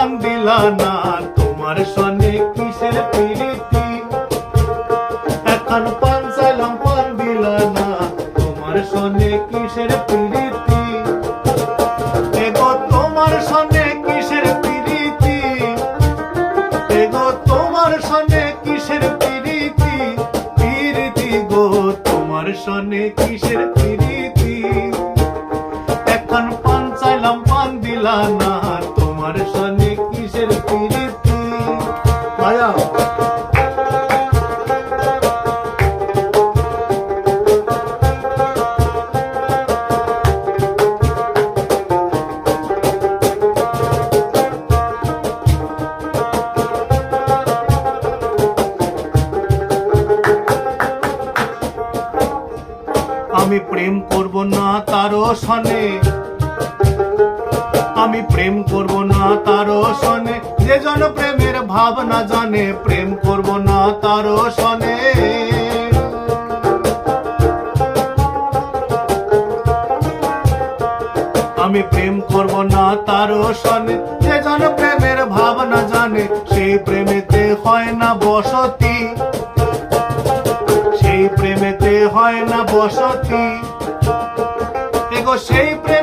পান দিলা না, তোমার সনে কিসের প্রীতি? এখন পান চাইলাম পান দিলা না, তোমার সনে কিসের প্রীতি? এগো তোমার সনে কিসের প্রীতি? এগো তোমার সনে কিসের প্রীতি? প্রীতি গো তোমার সনে কিসের প্রীতি? এখন পান চাইলাম পান দিলা না, তোমার সনে কিসের প্রীতি? মায়া আমি প্রেম করব না তারও সনে, আমি প্রেম করব না তারও সনে, যে জন প্রেমের ভাবনা জানে, প্রেম করব না তারও সনে। আমি প্রেম করব না তারও সনে, যে জন প্রেমের ভাবনা জানে, সেই প্রেমেতে হয় না বসতি, সেই প্রেমেতে হয় না বসতি। এগো সেই প্রেম